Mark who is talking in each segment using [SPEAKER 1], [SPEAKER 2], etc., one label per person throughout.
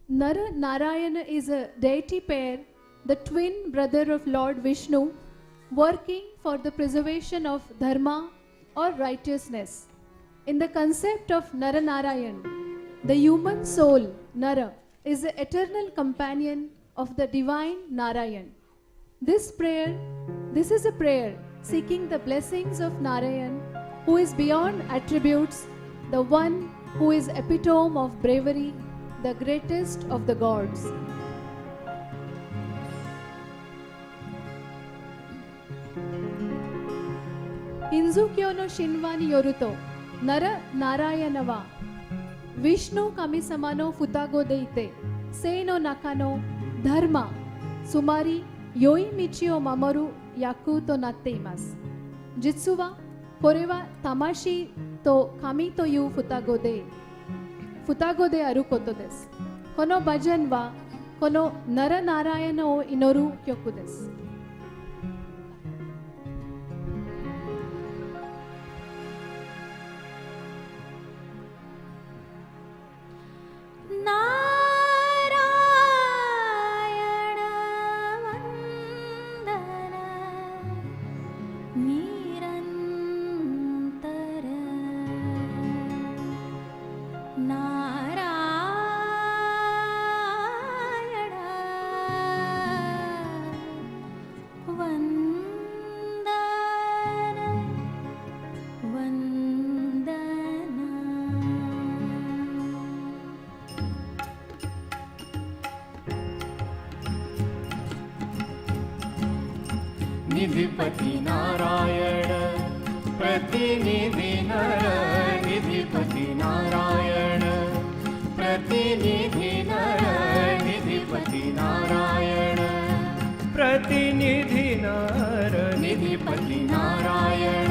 [SPEAKER 1] Nara Narayana is a deity pair, the twin brother of Lord Vishnu, working for the preservation of dharma or righteousness. In the concept of Nara Narayan, the human soul, Nara, is the eternal companion of the divine Narayan. This is a prayer seeking the blessings of Narayan, who is beyond attributes, the one who is epitome of bravery, the greatest of the gods. Inzukyono Shinwani Yoruto, Nara Narayanava, Vishnu Kamisamano Futago Deite, Seino Nakano, Dharma, Sumari, Yoi Michio Mamoru, Yakuto Natteimas. Jitsuwa, Korewa Tamashi to Kami to yu Futagode. Futagode Arukoto desu. Kono bhajan wa, kono Nara Narayana o inoru kyoku desu.
[SPEAKER 2] निधिपति नारायण प्रतिनिधि नर निधिपति नारायण प्रतिनिधि नर निधिपति नारायण प्रतिनिधि नर निधिपति नारायण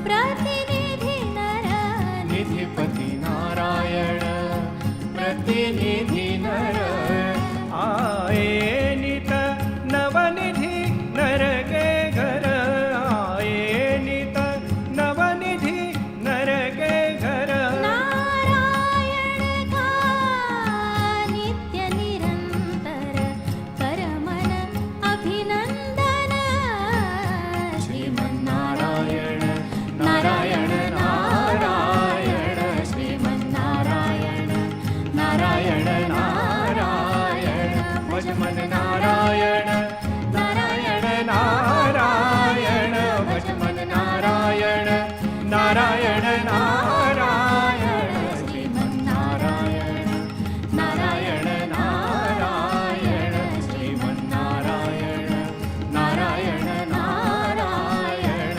[SPEAKER 2] प्रतिनिधि नर निधिपति नारायण प्रतिनिधि नर आए नित नवनिधि नर के घर आए नित नवनिधि नर के घर
[SPEAKER 3] नारायण का नित्य निरंतर करमन अभिनंदन
[SPEAKER 2] श्रीमन्नारायण नारायण नारायण श्रीमन्नारायण नारायण नारायण भजमन नारायण नारायण भजमन नारायण नारायण नारायण श्रीमन्नारायण नारायण नारायण श्रीमन्नारायण नारायण नारायण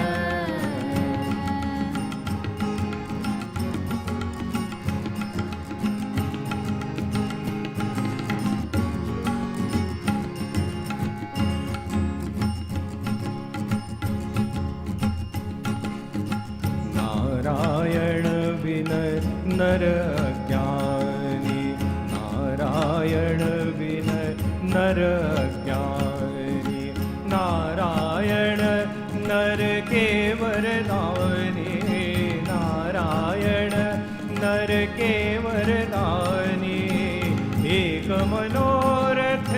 [SPEAKER 2] नारायण विनय नर ज्ञानी नारायण विनय नर ज्ञानी नारायण नर के वरदानी नारायण नर के वरदानी एक मनोरथ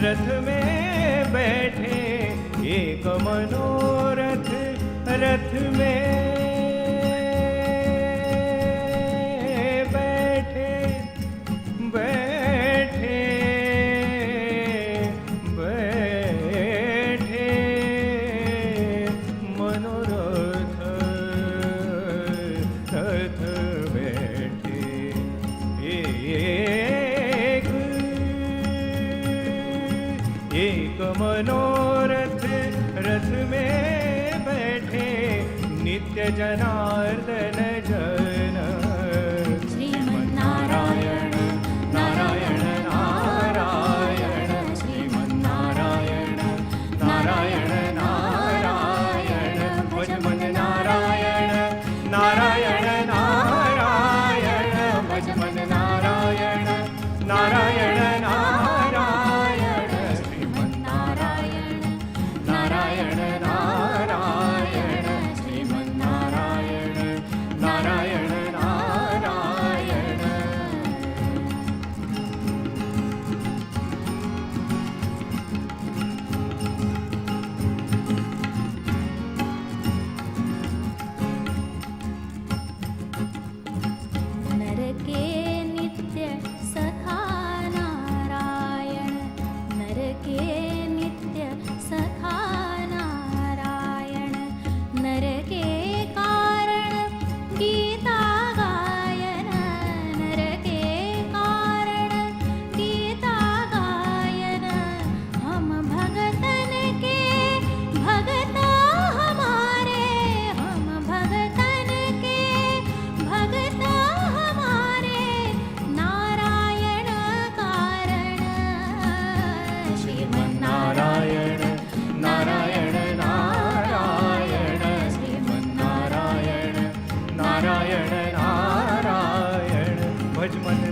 [SPEAKER 2] रथ में बैठे एक मनोरथ रथ में मनोरथ रथ में बैठे नित्य जनार्दन जन श्रीमन्नारायण नारायण नारायण श्रीमन्नारायण नारायण नारायण भजमन नारायण नारायण नारायण भजमन नारायण नारायण नारायण श्रीमन्नारायण नारायण नारायण श्रीमन्नारायण नारायण नारायण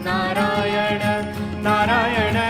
[SPEAKER 2] नारायण नारायण